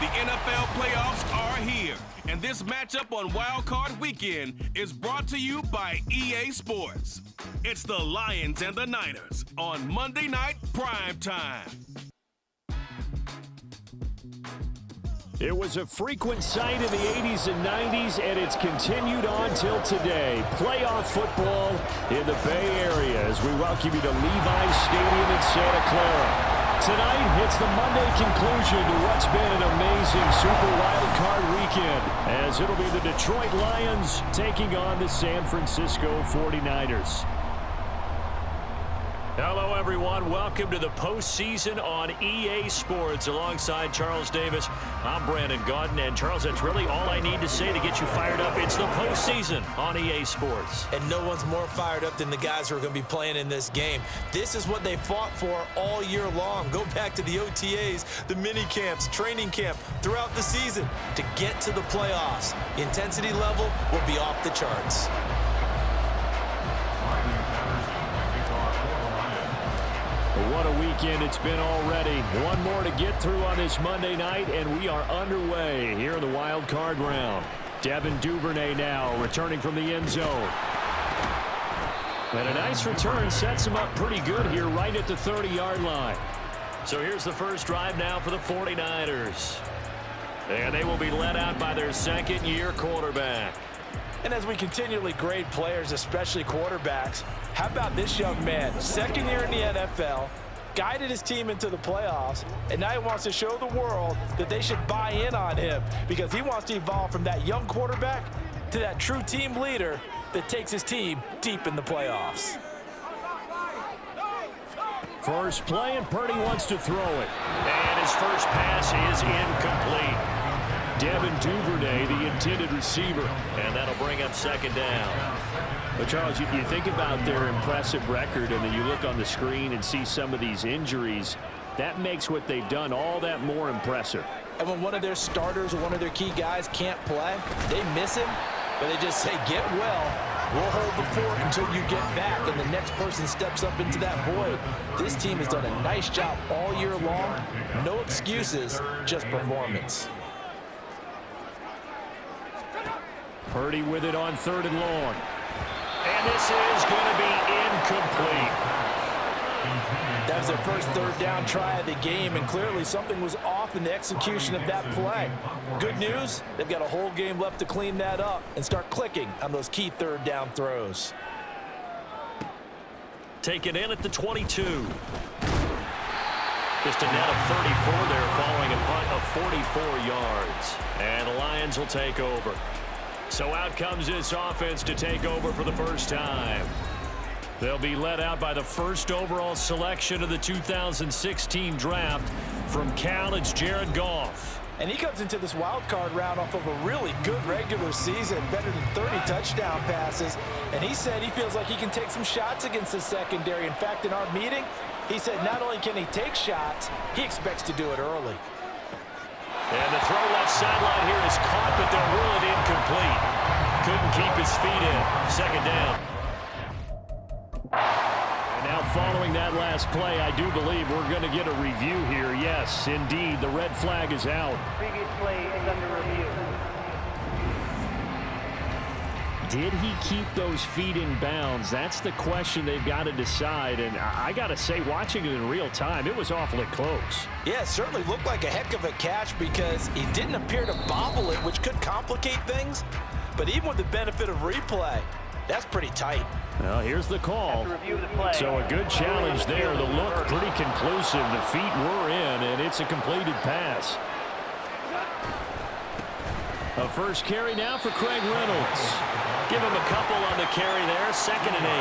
NFL playoffs are here, and this matchup on Wild Card Weekend is brought to you by EA Sports. It's the Lions and the Niners on Monday Night Prime Time. It was a frequent sight in the 80s and 90s, and it's continued on till today. Playoff football in the Bay Area as we welcome you to Levi's Stadium in Santa Clara. Tonight, it's the Monday conclusion to what's been an amazing Super Wild Card weekend, as it'll be the Detroit Lions taking on the San Francisco 49ers. Hello, everyone. Welcome to the postseason on EA Sports. Alongside Charles Davis, I'm Brandon Gaudin. And, Charles, that's really all I need to say to get you fired up. It's the postseason on EA Sports. And no one's more fired up than the guys who are going to be playing in this game. This is what they fought for all year long. Go back to the OTAs, the mini camps, training camp, throughout the season to get to the playoffs. The intensity level will be off the charts. What a weekend it's been already. One more to get through on this Monday night, and we are underway here in the wild card round. Devin Duvernay now returning from the end zone. And a nice return sets him up pretty good here right at the 30-yard line. So here's the first drive now for the 49ers. And they will be led out by their second-year quarterback. And as we continually grade players, especially quarterbacks, how about this young man? Second year in the NFL, guided his team into the playoffs, and now he wants to show the world that they should buy in on him because he wants to evolve from that young quarterback to that true team leader that takes his team deep in the playoffs. First play, and Purdy wants to throw it. And his first pass is incomplete. Devin Duvernay, the intended receiver, and that'll bring up second down. But, Charles, you think about their impressive record, and then you look on the screen and see some of these injuries. That makes what they've done all that more impressive. And when one of their starters or one of their key guys can't play, they miss him, but they just say, get well. We'll hold the fort until you get back, and the next person steps up into that void. This team has done a nice job all year long. No excuses, just performance. Purdy with it on 3rd and long. And this is going to be incomplete. That was their first third down try of the game, and clearly something was off in the execution of that play. Good news, they've got a whole game left to clean that up and start clicking on those key third down throws. Taken in at the 22. Just a net of 34 there following a punt of 44 yards. And the Lions will take over. So out comes this offense to take over for the first time. They'll be led out by the first overall selection of the 2016 draft. From Cal, it's Jared Goff. And he comes into this wild card round off of a really good regular season, better than 30 touchdown passes. And he said he feels like he can take some shots against the secondary. In fact, in our meeting, he said not only can he take shots, he expects to do it early. And the throw left sideline here is caught, but they'll rule it incomplete. Couldn't keep his feet in. Second down. And now following that last play, I do believe we're going to get a review here. Yes, indeed, the red flag is out. Previous play is under review. Did he keep those feet in bounds? That's the question they've got to decide. And I got to say, watching it in real time, it was awfully close. Yeah, it certainly looked like a heck of a catch because he didn't appear to bobble it, which could complicate things. But even with the benefit of replay, that's pretty tight. Well, here's the call. So a good challenge there. The look pretty conclusive. The feet were in, and it's a completed pass. A first carry now for Craig Reynolds. Give him a couple on the carry there. 2nd and 8.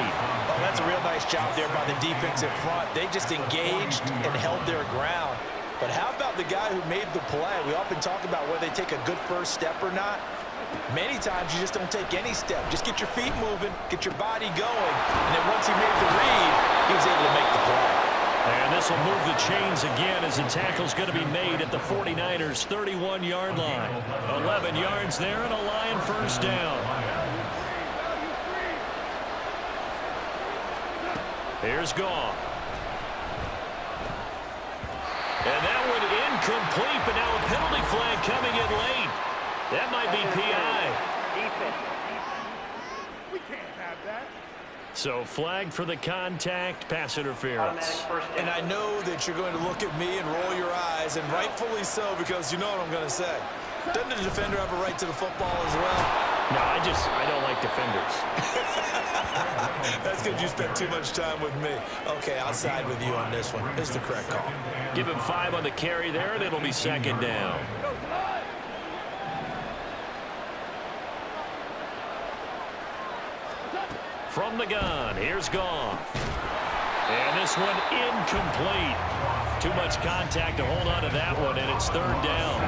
Oh, that's a real nice job there by the defensive front. They just engaged and held their ground. But how about the guy who made the play? We often talk about whether they take a good first step or not. Many times you just don't take any step. Just get your feet moving, get your body going. And then once he made the read, he was able to make the play. And this will move the chains again as the tackle's going to be made at the 49ers' 31-yard line. 11 yards there and a Lion first down. Here's Goff. And that one incomplete, but now a penalty flag coming in late. That might be PI. Defense. We can't have that. So flag for the contact, pass interference. Automatic first down. And I know that you're going to look at me and roll your eyes, and rightfully so, because you know what I'm going to say. Doesn't the defender have a right to the football as well? No, I don't like defenders. That's because you spent too much time with me. Okay, I'll side with you on this one. It's the correct call. Give him 5 on the carry there, and it'll be second down. From the gun, here's Goff. And this one incomplete. Too much contact to hold on to that one, and it's third down.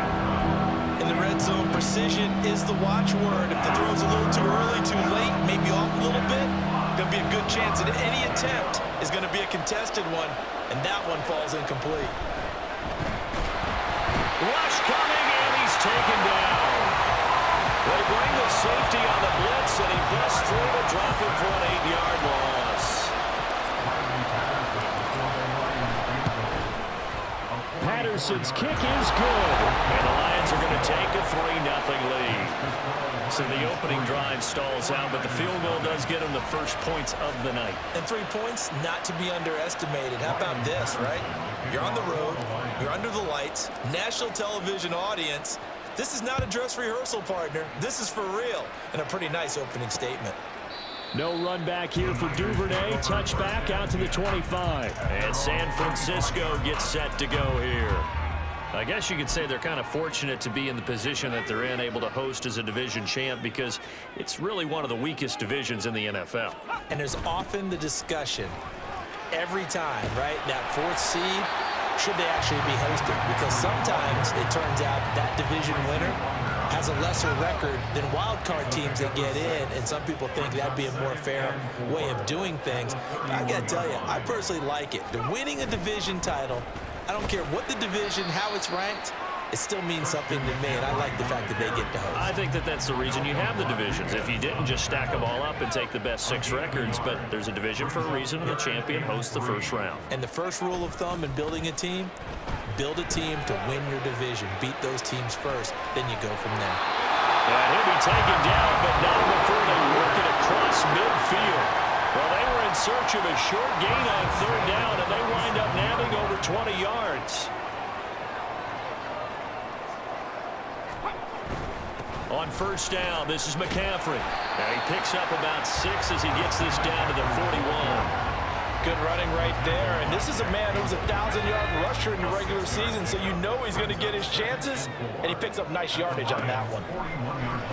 In the red zone, precision is the watchword. If the throw's a little too early, too late, maybe off a little bit, going to be a good chance that any attempt is going to be a contested one, and that one falls incomplete. Rush coming, and he's taken down. They bring the safety on the blitz, and he busts through to drop him for an 8-yard loss. Patterson's kick is good, and the Lions are going to take a 3-0 lead. So the opening drive stalls out, but the field goal does get them the first points of the night. And 3 points, not to be underestimated. How about this, right? You're on the road, you're under the lights, national television audience. This is not a dress rehearsal, partner. This is for real, and a pretty nice opening statement. No run back here for Duvernay. Touchback out to the 25. And San Francisco gets set to go here. I guess you could say they're kind of fortunate to be in the position that they're in, able to host as a division champ, because it's really one of the weakest divisions in the NFL. And there's often the discussion every time, right? That 4th seed, should they actually be hosted? Because sometimes it turns out that division winner has a lesser record than wild card teams that get in, and some people think that'd be a more fair way of doing things. But I gotta tell you, I personally like it. The winning a division title, I don't care what the division, how it's ranked, it still means something to me, and I like the fact that they get to host. I think that that's the reason you have the divisions. If you didn't, just stack them all up and take the best 6 records, but there's a division for a reason, and the champion hosts the first round. And the first rule of thumb in building a team, build a team to win your division. Beat those teams first, then you go from there. And he'll be taken down, but not before they work it across midfield. Well, they were in search of a short gain on 3rd down, and they wind up nabbing over 20 yards. On 1st down, this is McCaffrey. Now he picks up about 6 as he gets this down to the 41. Good running right there, and this is a man who was a 1,000-yard rusher in the regular season, so you know he's going to get his chances, and he picks up nice yardage on that one.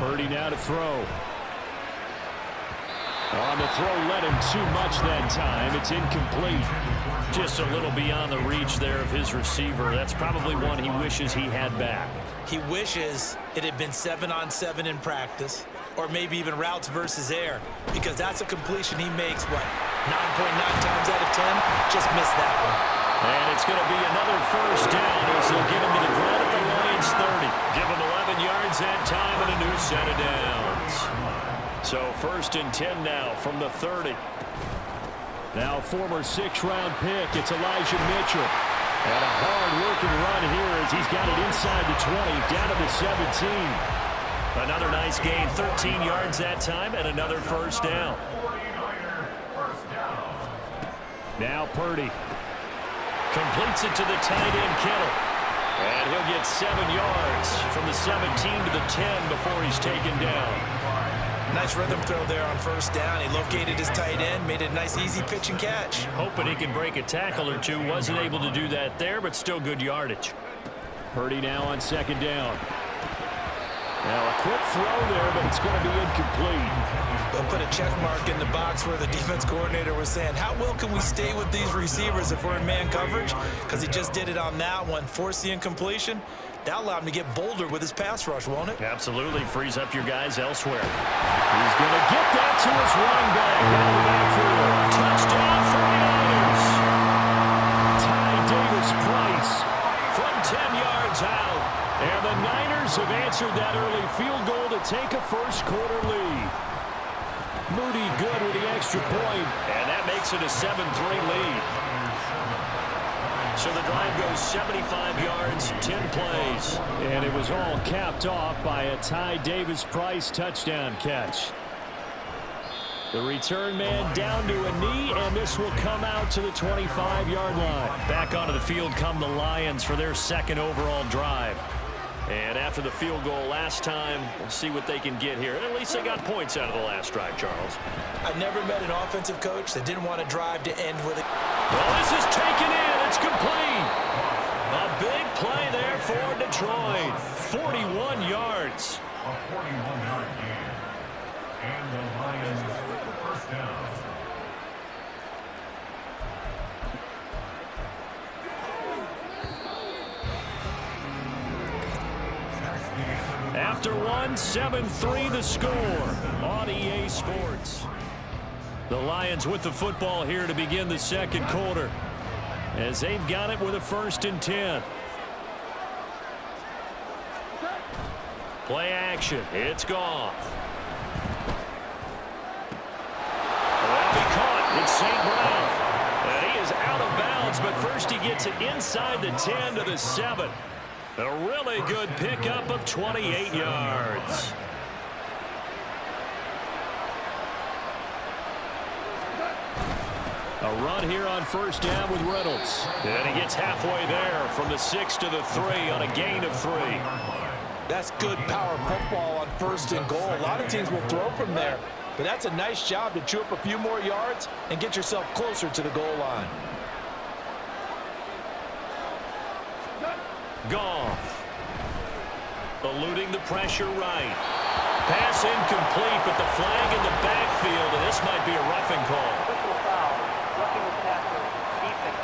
Purdy now to throw. On the throw, let him too much that time. It's incomplete. Just a little beyond the reach there of his receiver. That's probably one he wishes he had back. He wishes it had been 7-on-7 in practice, or maybe even routes versus air, because that's a completion he makes, 9.9 times out of 10? Just missed that one. And it's going to be another first down as they'll get him to the ground at the Lions 30. Give him 11 yards that time and a new set of downs. So 1st and 10 now from the 30. Now former 6th-round pick, it's Elijah Mitchell. And a hard-working run here as he's got it inside the 20, down to the 17. Another nice gain, 13 yards that time, and another first down. Now Purdy completes it to the tight end, Kittle. And he'll get 7 yards from the 17 to the 10 before he's taken down. Nice rhythm throw there on 1st down. He located his tight end, made it a nice, easy pitch and catch. Hoping he can break a tackle or two. Wasn't able to do that there, but still good yardage. Purdy now on 2nd down. Now a quick throw there, but it's going to be incomplete. They'll put a check mark in the box where the defense coordinator was saying, how well can we stay with these receivers if we're in man coverage? Because he just did it on that one. Force the incompletion. That'll allow him to get bolder with his pass rush, won't it? Absolutely. Frees up your guys elsewhere. He's going to get that to his running back out of the backfield. Touchdown 49ers. Ty Davis-Price from 10 yards out. And the Niners have answered that early field goal to take a first-quarter lead. Moody good with the extra point, and that makes it a 7-3 lead. So the drive goes 75 yards, 10 plays. And it was all capped off by a Ty Davis-Price touchdown catch. The return man down to a knee, and this will come out to the 25-yard line. Back onto the field come the Lions for their second overall drive. And after the field goal last time, we'll see what they can get here. At least they got points out of the last drive, Charles. I never met an offensive coach that didn't want to drive to end with it. Well, this is taken in. It's complete. A big play there for Detroit. 41 yards. A 41-yard gain. And the Lions first down. After one, 7-3 the score on EA Sports. The Lions with the football here to begin the second quarter, as they've got it with a 1st and 10. Play action. It's Goff. That'll be caught. It's St. Brown. And he is out of bounds, but first he gets it inside the 10 to the 7. A really good pickup of 28 yards. A run here on 1st down with Reynolds. And he gets halfway there from the 6 to the 3 on a gain of 3. That's good power football on 1st and goal. A lot of teams will throw from there, but that's a nice job to chew up a few more yards and get yourself closer to the goal line. Goff. Eluding the pressure right. Pass incomplete, but the flag in the backfield, and this might be a roughing call. Personal foul. Roughing the passer. Defense.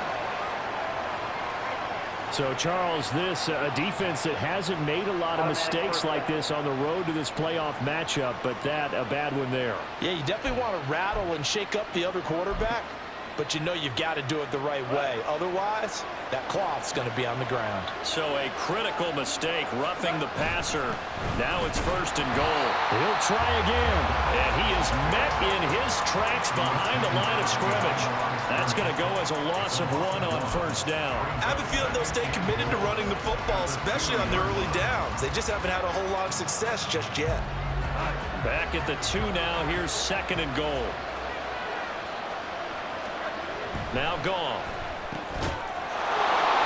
So, Charles, this a defense that hasn't made a lot of mistakes like this on the road to this playoff matchup, but that a bad one there. Yeah, you definitely want to rattle and shake up the other quarterback, but you know you've got to do it the right way. Otherwise, that cloth's going to be on the ground. So a critical mistake, roughing the passer. Now it's 1st and goal. He'll try again. And he is met in his tracks behind the line of scrimmage. That's going to go as a loss of 1 on 1st down. I have a feeling they'll stay committed to running the football, especially on their early downs. They just haven't had a whole lot of success just yet. Back at the 2 now. Here's 2nd and goal. Now Goff.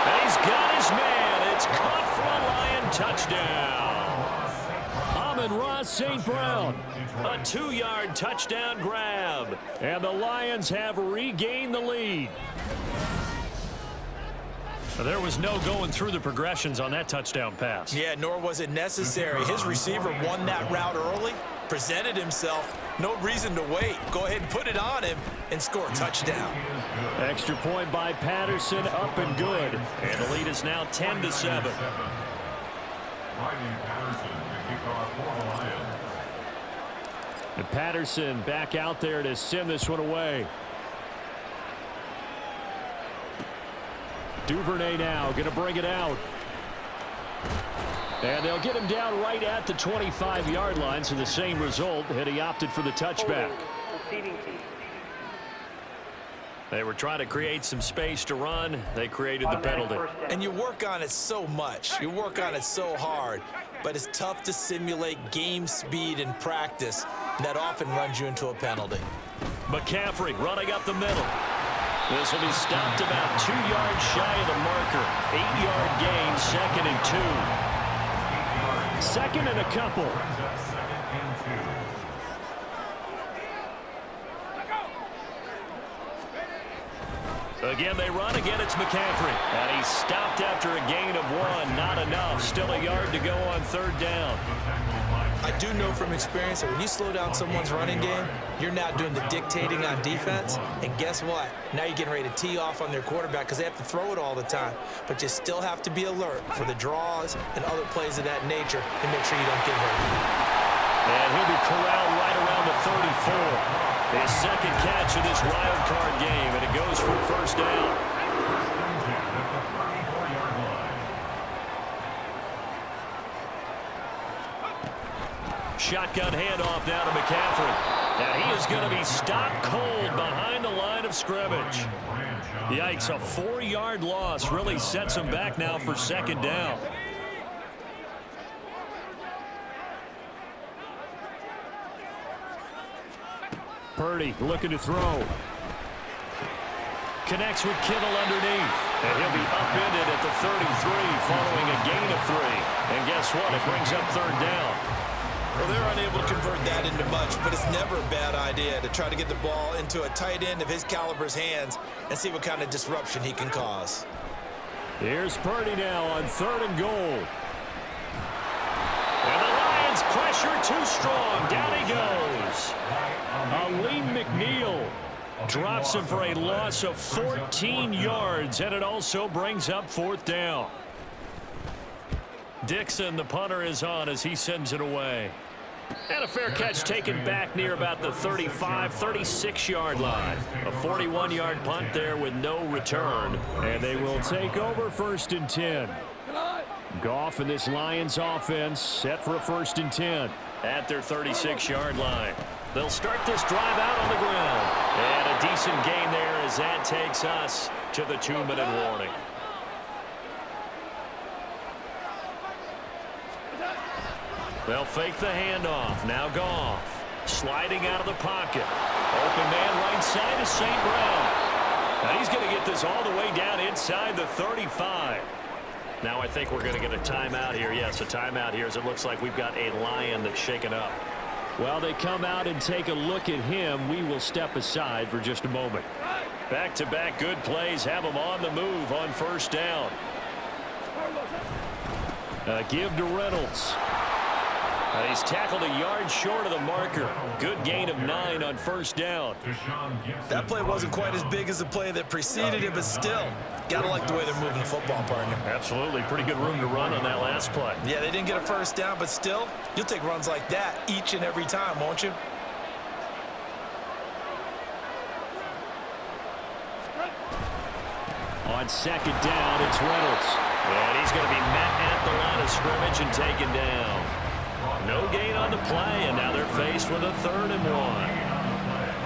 And he's got his man. It's caught for a Lion touchdown. Amon-Ra St. Brown. A 2-yard touchdown grab. And the Lions have regained the lead. There was no going through the progressions on that touchdown pass. Yeah, nor was it necessary. His receiver won that route early, presented himself. No reason to wait. Go ahead and put it on him and score a touchdown. Extra point by Patterson, up and good. And the lead is now 10-7. And Patterson back out there to send this one away. Duvernay now going to bring it out. And they'll get him down right at the 25-yard line, so the same result, and he opted for the touchback. They were trying to create some space to run. They created the penalty. And you work on it so much. You work on it so hard. But it's tough to simulate game speed in practice. That often runs you into a penalty. McCaffrey running up the middle. This will be stopped about 2 yards shy of the marker. 8-yard gain, 2nd and 2. 2nd and a couple. Again, they run. Again, it's McCaffrey. And he's stopped after a gain of 1. Not enough. Still a yard to go on 3rd down. I do know from experience that when you slow down someone's running game, you're now doing the dictating on defense. And guess what? Now you're getting ready to tee off on their quarterback because they have to throw it all the time. But you still have to be alert for the draws and other plays of that nature to make sure you don't get hurt. And he'll be corralled right around the 34. His 2nd catch of this wild card game, and it goes for 1st down. Shotgun handoff now to McCaffrey. And he is going to be stopped cold behind the line of scrimmage. Yikes, a 4-yard loss really sets them back now for second down. Purdy looking to throw. Connects with Kittle underneath. And he'll be upended at the 33 following a gain of 3. And guess what? It brings up third down. Well, they're unable to convert that into much, but it's never a bad idea to try to get the ball into a tight end of his caliber's hands and see what kind of disruption he can cause. Here's Purdy now on 3rd and goal. And the Lions pressure too strong. Down he goes. Aleem McNeil drops him for a loss of 14 yards, and it also brings up 4th down. Dixon, the punter, is on as he sends it away. And a fair catch taken back near about the 35, 36-yard line. A 41-yard punt there with no return. And they will take over 1st and 10. Goff and this Lions offense set for a 1st and 10 at their 36-yard line. They'll start this drive out on the ground. And a decent gain there as that takes us to the 2-minute warning. They'll fake the handoff. Now Goff sliding out of the pocket. Open man right side is St. Brown. Now he's going to get this all the way down inside the 35. Now I think we're going to get a timeout here. Yes, a timeout here as it looks like we've got a Lion that's shaken up. While they come out and take a look at him, we will step aside for just a moment. Back-to-back good plays have him on the move on 1st down. Give to Reynolds. He's tackled a yard short of the marker. Good gain of 9 on 1st down. That play wasn't quite as big as the play that preceded it, but still, gotta like the way they're moving the football, partner. Absolutely. Pretty good room to run on that last play. Yeah, they didn't get a 1st down, but still, you'll take runs like that each and every time, won't you? On 2nd down, it's Reynolds. And he's going to be met at the line of scrimmage and taken down. No gain on the play, and now they're faced with a 3rd and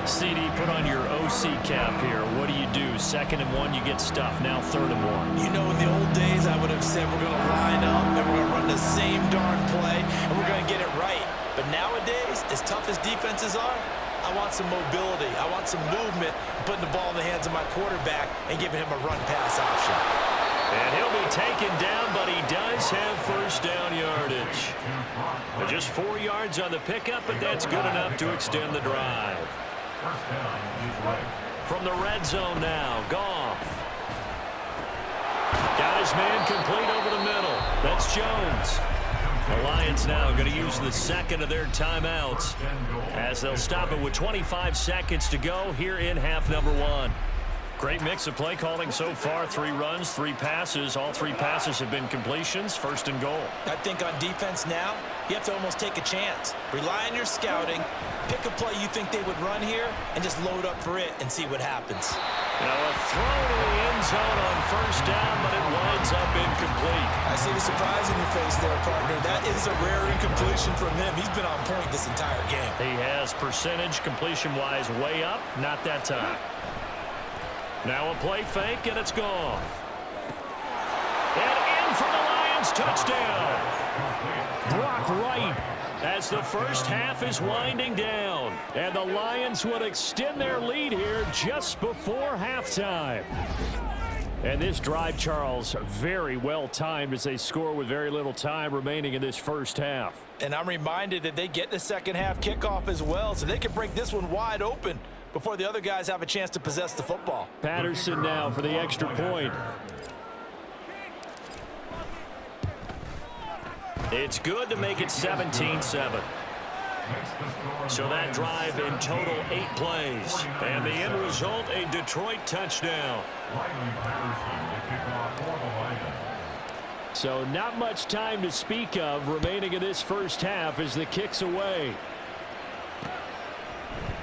1. CD, put on your OC cap here. What do you do? 2nd and 1, you get stuffed. Now 3rd and 1. You know, in the old days, I would have said we're going to line up and we're going to run the same darn play and we're going to get it right. But nowadays, as tough as defenses are, I want some mobility. I want some movement, putting the ball in the hands of my quarterback and giving him a run-pass option. And he'll be taken down, but he does have 1st down yardage. Just 4 yards on the pickup, but that's good enough to extend the drive. From the red zone now, Goff. Got his man complete over the middle. That's Jones. The Lions now going to use the 2nd of their timeouts as they'll stop it with 25 seconds to go here in half number 1. Great mix of play calling so far. 3 runs, 3 passes. All 3 passes have been completions. 1st and goal. I think on defense now, you have to almost take a chance. Rely on your scouting. Pick a play you think they would run here and just load up for it and see what happens. Now a throw to the end zone on 1st down, but it winds up incomplete. I see the surprise in your face there, partner. That is a rare incompletion from him. He's been on point this entire game. He has percentage completion-wise way up. Not that time. Now a play fake, and it's gone. And in for the Lions, touchdown. Brock Wright as the first half is winding down. And the Lions would extend their lead here just before halftime. And this drive, Charles, very well timed as they score with very little time remaining in this first half. And I'm reminded that they get the second half kickoff as well, so they can break this one wide open before the other guys have a chance to possess the football. Patterson now for the extra point. It's good to make it 17-7. So that drive in total 8 plays. And the end result, a Detroit touchdown. So not much time to speak of remaining in this first half as the kick's away.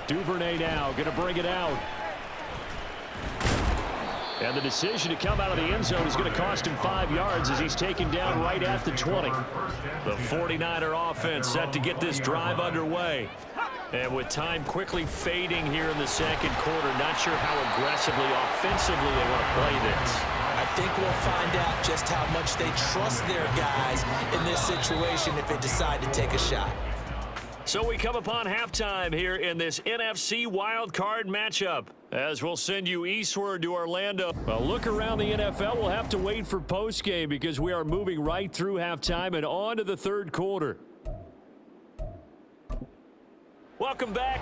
Duvernay now going to bring it out. And the decision to come out of the end zone is going to cost him 5 yards as he's taken down right at the 20. The 49er offense set to get this drive underway. And with time quickly fading here in the second quarter, not sure how aggressively, offensively they want to play this. I think we'll find out just how much they trust their guys in this situation if they decide to take a shot. So we come upon halftime here in this NFC wildcard matchup, as we'll send you eastward to Orlando. Well, look around the NFL. We'll have to wait for postgame because we are moving right through halftime and on to the third quarter. Welcome back.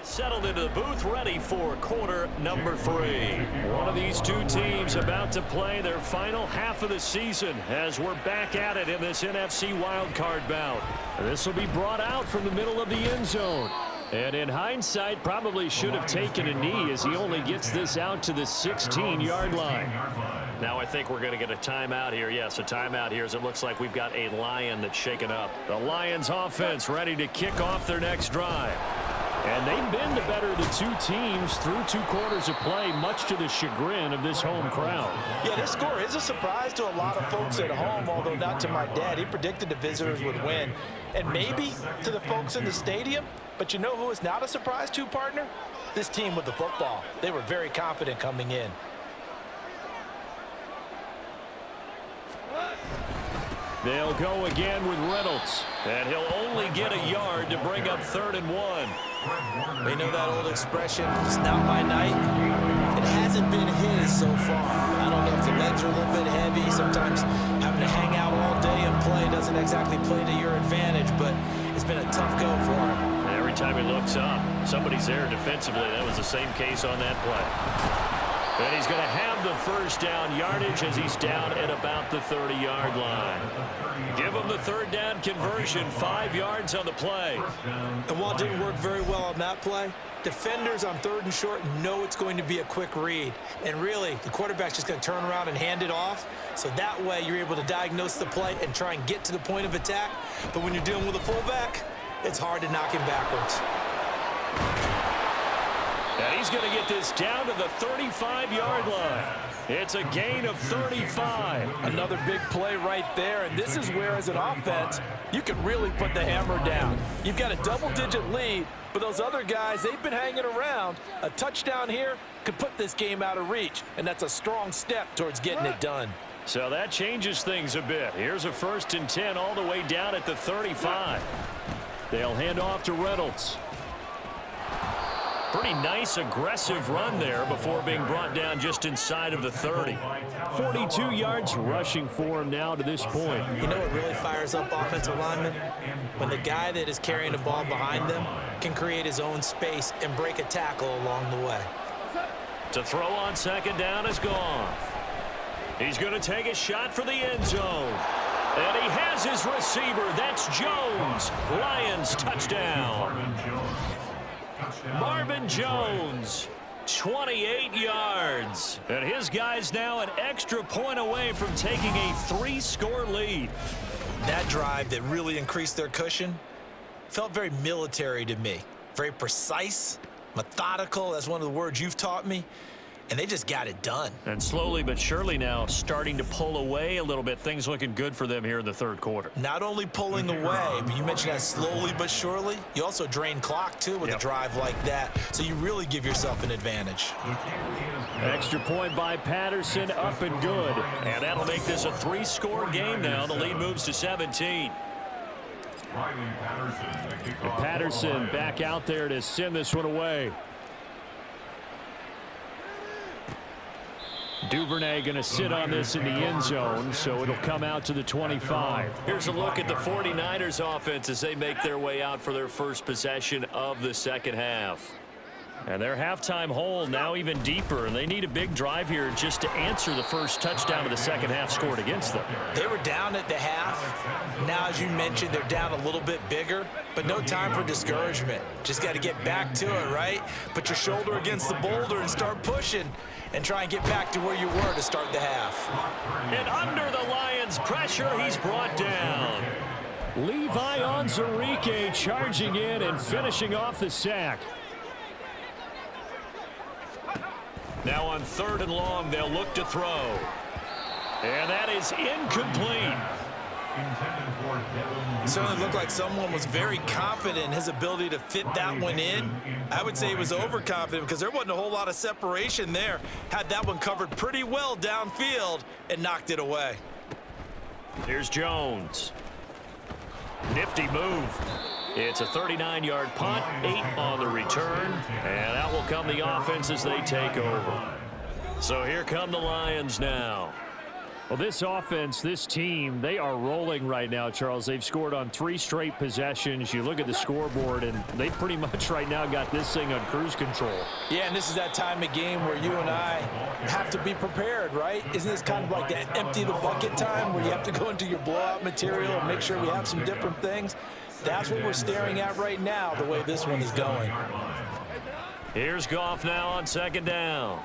Settled into the booth, ready for quarter number 3. One of these two teams about to play their final half of the season as we're back at it in this NFC wildcard bout. This will be brought out from the middle of the end zone. And in hindsight, probably should have taken a knee as he only gets this out to the 16-yard line. Now I think we're going to get a timeout here. Yes, a timeout here as it looks like we've got a Lion that's shaken up. The Lions offense ready to kick off their next drive. And they've been the better of the two teams through 2 quarters of play, much to the chagrin of this home crowd. Yeah, this score is a surprise to a lot of folks at home, although not to my dad. He predicted the visitors would win. And maybe to the folks in the stadium. But you know who is not a surprise to, partner? This team with the football. They were very confident coming in. They'll go again with Reynolds. And he'll only get a yard to bring up 3rd and 1. They know that old expression, it's not my night. It hasn't been his so far. I don't know if the legs are a little bit heavy. Sometimes having to hang out all day and play doesn't exactly play to your advantage, but it's been a tough go for him. Every time he looks up, somebody's there defensively. That was the same case on that play. And he's going to have the first down yardage as he's down at about the 30-yard line. Give him the 3rd down conversion, 5 yards on the play. And while it didn't work very well on that play, defenders on 3rd and short know it's going to be a quick read. And really, the quarterback's just going to turn around and hand it off. So that way, you're able to diagnose the play and try and get to the point of attack. But when you're dealing with a fullback, it's hard to knock him backwards. And he's going to get this down to the 35-yard line. It's a gain of 35. Another big play right there, and this is where, as an offense, you can really put the hammer down. You've got a double-digit lead, but those other guys, they've been hanging around. A touchdown here could put this game out of reach, and that's a strong step towards getting it done. So that changes things a bit. Here's a 1st and 10 all the way down at the 35. They'll hand off to Reynolds. Pretty nice, aggressive run there before being brought down just inside of the 30. 42 yards rushing for him now to this point. You know what really fires up offensive linemen? When the guy that is carrying the ball behind them can create his own space and break a tackle along the way. To throw on 2nd down is gone. He's going to take a shot for the end zone. And he has his receiver. That's Jones. Lions touchdown. Marvin Jones, 28 yards. And his guys now an extra point away from taking a 3-score lead. That drive that really increased their cushion felt very military to me. Very precise, methodical. That's one of the words you've taught me. and they just got it done. And slowly but surely now starting to pull away a little bit. Things looking good for them here in the third quarter. Not only pulling away, but you mentioned that slowly but surely. You also drain clock, too, with a drive like that. So you really give yourself an advantage. Extra point by Patterson, up and good. And that'll make this a 3-score game now. The lead moves to 17. Patterson back out there to send this one away. Duvernay going to sit on this in the end zone, so it'll come out to the 25. Here's a look at the 49ers offense as they make their way out for their first possession of the second half. And their halftime hole now even deeper, and they need a big drive here just to answer the first touchdown of the second half scored against them. They were down at the half. Now, as you mentioned, they're down a little bit bigger, but no time for discouragement. Just got to get back to it, right? Put your shoulder against the boulder and start pushing and try and get back to where you were to start the half. And under the Lions' pressure, he's brought down. Levi Onwuzurike charging in and finishing off the sack. Now on 3rd and long, they'll look to throw. And that is incomplete. It certainly looked like someone was very confident in his ability to fit that one in. I would say he was overconfident because there wasn't a whole lot of separation there. Had that one covered pretty well downfield and knocked it away. Here's Jones. Nifty move. It's a 39-yard punt, 8 on the return, and out will come the offense as they take over. So here come the Lions now. Well, this offense, this team, they are rolling right now, Charles. They've scored on 3 straight possessions. You look at the scoreboard, and they pretty much right now got this thing on cruise control. Yeah, and this is that time of game where you and I have to be prepared, right? Isn't this kind of like that empty the bucket time where you have to go into your blowout material and make sure we have some different things? That's what we're staring at right now, the way this one is going. Here's Goff now on 2nd down.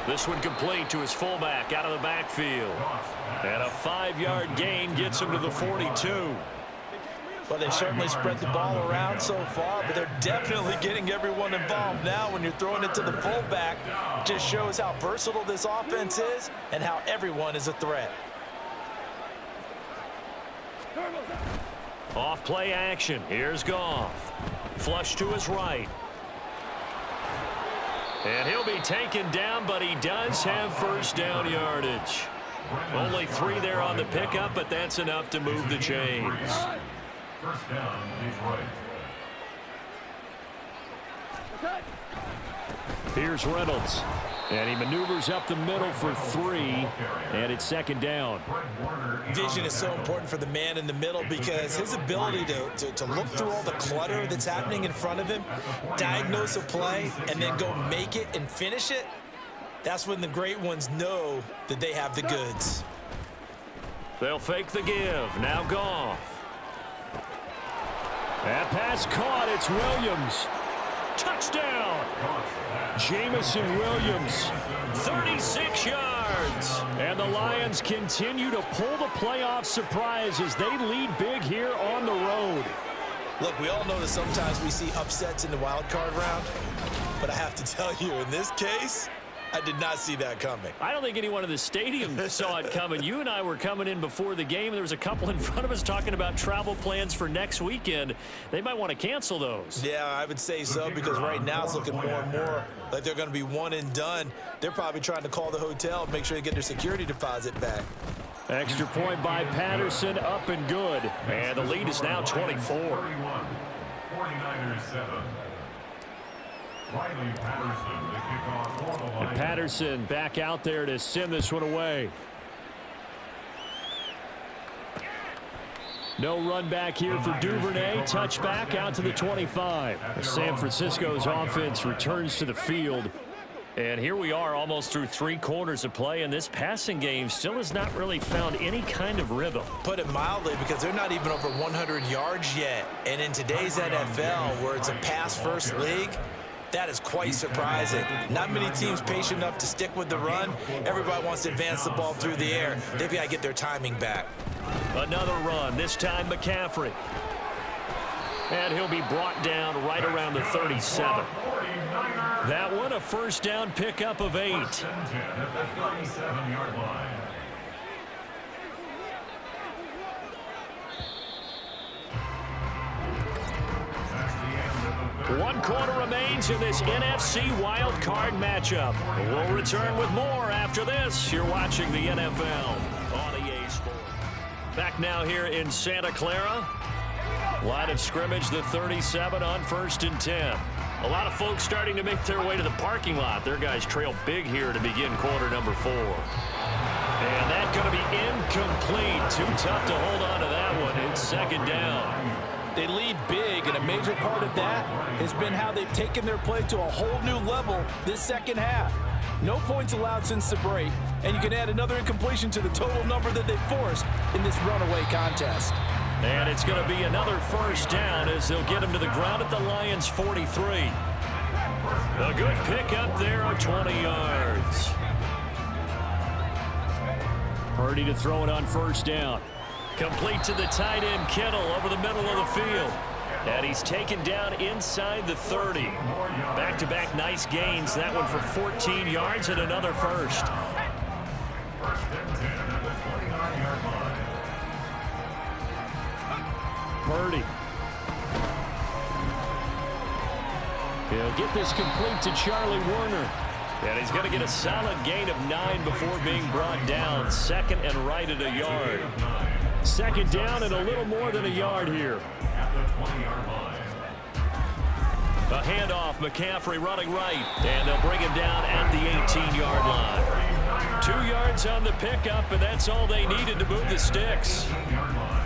This one complete to his fullback out of the backfield. And a 5-yard gain gets him to the 42. Well, they've certainly spread the ball around so far, but they're definitely getting everyone involved now. When you're throwing it to the fullback, just shows how versatile this offense is and how everyone is a threat. Off play action. Here's Goff. Flush to his right. And he'll be taken down, but he does have first down yardage. Only 3 there on the pickup, but that's enough to move the chains. First down, Detroit. Here's Reynolds. And he maneuvers up the middle for 3, and it's 2nd down. Vision is so important for the man in the middle because his ability to look through all the clutter that's happening in front of him, diagnose a play, and then go make it and finish it, that's when the great ones know that they have the goods. They'll fake the give. Now Goff. That pass caught. It's Williams. Touchdown. Jamison Williams, 36 yards. And the Lions continue to pull the playoff surprise as they lead big here on the road. Look, we all know that sometimes we see upsets in the wild card round, but I have to tell you, in this case, I did not see that coming. I don't think anyone in the stadium saw it coming. You and I were coming in before the game, and there was a couple in front of us talking about travel plans for next weekend. They might want to cancel those. Yeah, I would say so, because right now it's looking more and more like they're going to be one and done. They're probably trying to call the hotel and make sure they get their security deposit back. Extra point by Patterson, up and good. And the lead is now 24. 49ers 7. Riley Patterson, the kickoff for the Lions. Patterson back out there to send this one away. No run back here for Duvernay. Touchback out to the 25. San Francisco's offense returns to the field. And here we are almost through 3 quarters of play, and this passing game still has not really found any kind of rhythm. Put it mildly, because they're not even over 100 yards yet. And in today's NFL, where it's a pass-first league, that is quite surprising. Not many teams patient enough to stick with the run. Everybody wants to advance the ball through the air. They've got to get their timing back. Another run, this time McCaffrey. And he'll be brought down right around the 37. That one a first down pickup of 8. First and 10 at the 37-yard line. One quarter remains in this NFC Wild Card matchup. We'll return with more after this. You're watching the NFL on EA Sports. Back now here in Santa Clara. Line of scrimmage, the 37 on 1st and 10. A lot of folks starting to make their way to the parking lot. Their guys trail big here to begin quarter number 4. And that's going to be incomplete. Too tough to hold on to that one. It's second down. They lead big, and a major part of that has been how they've taken their play to a whole new level this second half. No points allowed since the break, and you can add another incompletion to the total number that they forced in this runaway contest. And it's going to be another first down as they'll get him to the ground at the Lions' 43. A good pickup there of 20 yards. Purdy to throw it on first down. Complete to the tight end, Kittle, over the middle of the field. And he's taken down inside the 30. Back-to-back nice gains. That one for 14 yards and another first. First and 10 at the 29-yard line. Purdy. He'll get this complete to Charlie Warner. And he's going to get a solid gain of 9 before being brought down. Second and right at a yard. Second down and a little more than a yard here. At the 20-yard line. A handoff, McCaffrey running right. And they'll bring him down at the 18-yard line. 2 yards on the pickup, and that's all they needed to move the sticks. 18-yard line.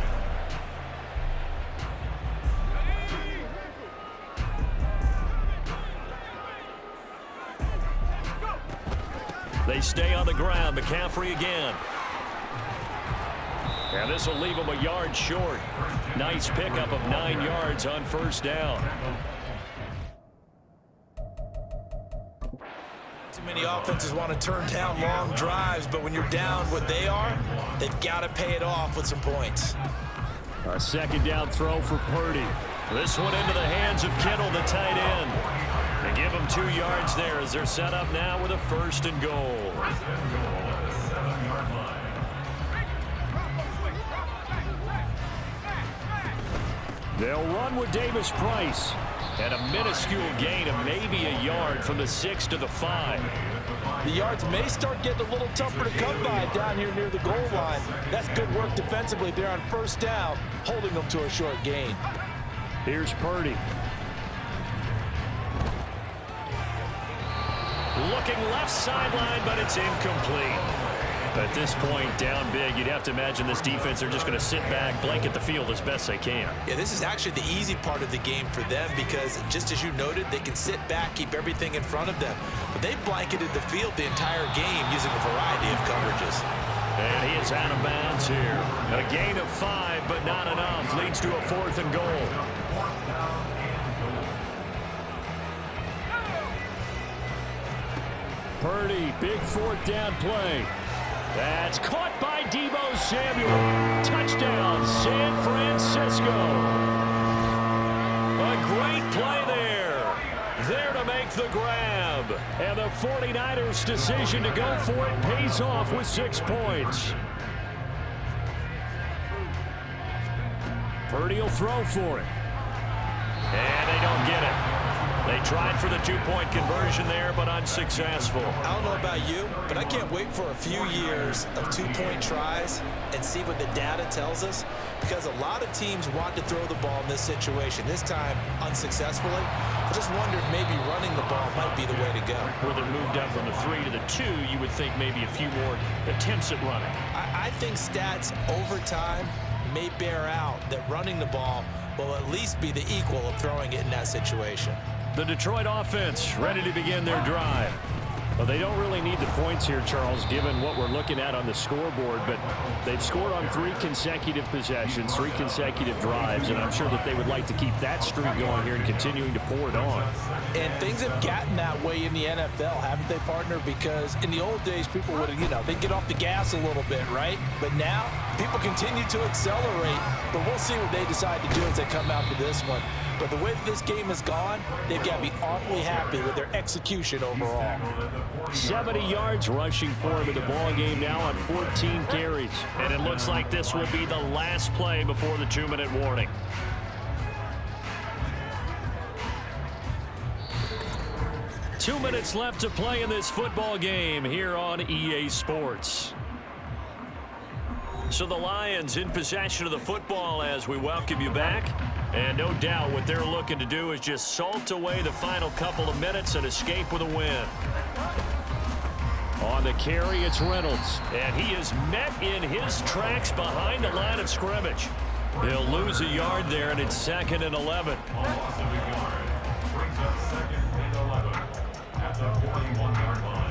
They stay on the ground. McCaffrey again. And this will leave him a yard short. Nice pickup of 9 yards on first down. Too many offenses want to turn down long drives, but when you're down what they are, they've got to pay it off with some points. A second down throw for Purdy. This one into the hands of Kittle, the tight end. They give him 2 yards there as they're set up now with a first and goal. First and goal at the 7-yard line. They'll run with Davis Price. And a minuscule gain of maybe a yard from the 6 to the 5. The yards may start getting a little tougher to come by down here near the goal line. That's good work defensively there on first down, holding them to a short gain. Here's Purdy. Looking left sideline, but it's incomplete. At this point, down big, you'd have to imagine this defense are just going to sit back, blanket the field as best they can. Yeah, this is actually the easy part of the game for them because, just as you noted, they can sit back, keep everything in front of them. But they've blanketed the field the entire game using a variety of coverages. And he is out of bounds here. A gain of 5, but not enough. Leads to a 4th and goal. Purdy, big 4th down play. That's caught by Deebo Samuel. Touchdown, San Francisco. A great play there. There to make the grab. And the 49ers' decision to go for it pays off with 6 points. Purdy will throw for it. And they don't get it. They tried for the 2-point conversion there, but unsuccessful. I don't know about you, but I can't wait for a few years of 2-point tries and see what the data tells us, because a lot of teams want to throw the ball in this situation. This time, unsuccessfully. I just wonder if maybe running the ball might be the way to go. Where they're moved up from the 3 to the 2, you would think maybe a few more attempts at running. I think stats over time may bear out that running the ball will at least be the equal of throwing it in that situation. The Detroit offense ready to begin their drive. Well, they don't really need the points here, Charles, given what we're looking at on the scoreboard, but they've scored on 3 consecutive possessions, 3 consecutive drives, and I'm sure that they would like to keep that streak going here and continuing to pour it on. And things have gotten that way in the NFL, haven't they, partner? Because in the old days, people would, they'd get off the gas a little bit, right? But now, people continue to accelerate, but we'll see what they decide to do as they come out for this one. But the way that this game has gone, they've got to be awfully happy with their execution overall. 70 yards rushing for him in the ball game now on 14 carries. And it looks like this will be the last play before the 2-minute warning. Two minutes left to play in this football game here on EA Sports. So the Lions in possession of the football as we welcome you back. And no doubt what they're looking to do is just salt away the final couple of minutes and escape with a win. On the carry, it's Reynolds. And he is met in his tracks behind the line of scrimmage. He'll lose a yard there, and it's 2nd and 11. Loss of a yard. Brings up 2nd and 11 at the 41-yard line.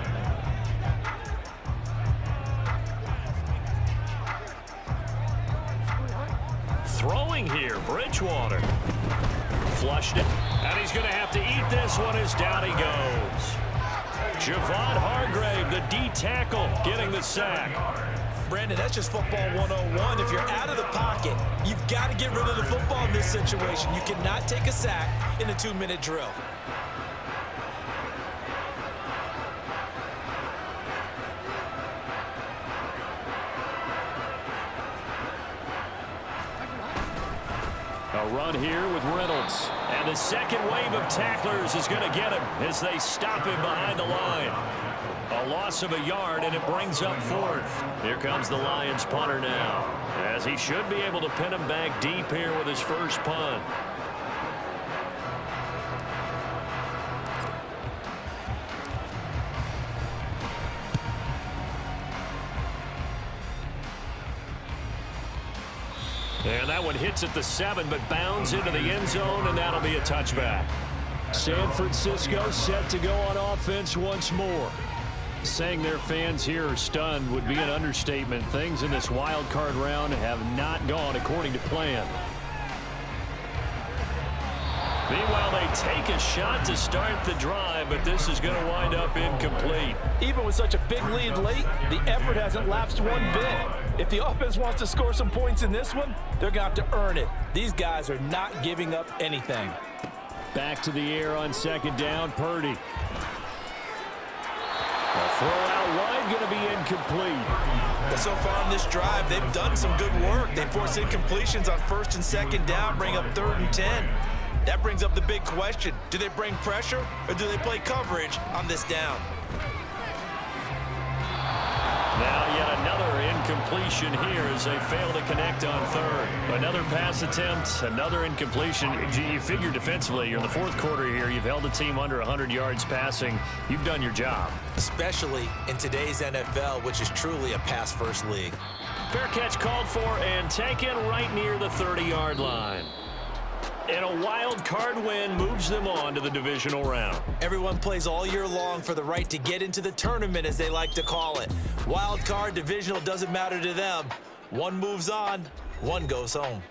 Throwing here, Bridgewater. Flushed it, and he's going to have to eat this one as down he goes. Javon Hargrave, the D tackle, getting the sack. Brandon, that's just football 101. If you're out of the pocket, you've got to get rid of the football in this situation. You cannot take a sack in a 2-minute drill. A run here with Reynolds. And the second wave of tacklers is going to get him as they stop him behind the line. A loss of a yard, and it brings up 4th. Here comes the Lions punter now, as he should be able to pin him back deep here with his first punt. And that one hits at the 7, but bounds into the end zone, and that'll be a touchback. San Francisco set to go on offense once more. Saying their fans here are stunned would be an understatement. Things in this wild card round have not gone according to plan. Meanwhile, they take a shot to start the drive, but this is going to wind up incomplete. Even with such a big lead late, the effort hasn't lapsed one bit. If the offense wants to score some points in this one, they're going to have to earn it. These guys are not giving up anything. Back to the air on 2nd down, Purdy. A throw out wide, going to be incomplete. But so far on this drive, they've done some good work. They force incompletions on 1st and 2nd down, bring up 3rd and 10. That brings up the big question. Do they bring pressure or do they play coverage on this down? Now yet another incompletion here as they fail to connect on 3rd. Another pass attempt, another incompletion. You figure defensively, you're in the 4th quarter here. You've held the team under 100 yards passing. You've done your job. Especially in today's NFL, which is truly a pass-first league. Fair catch called for and taken right near the 30-yard line. And a wild card win moves them on to the divisional round. Everyone plays all year long for the right to get into the tournament, as they like to call it. Wild card, divisional, doesn't matter to them. One moves on, one goes home.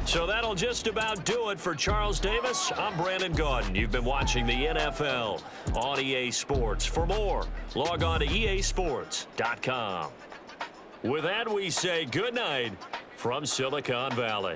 So that'll just about do it for Charles Davis. I'm Brandon Gaudin. You've been watching the NFL on EA Sports. For more, log on to easports.com. With that, we say good night from Silicon Valley.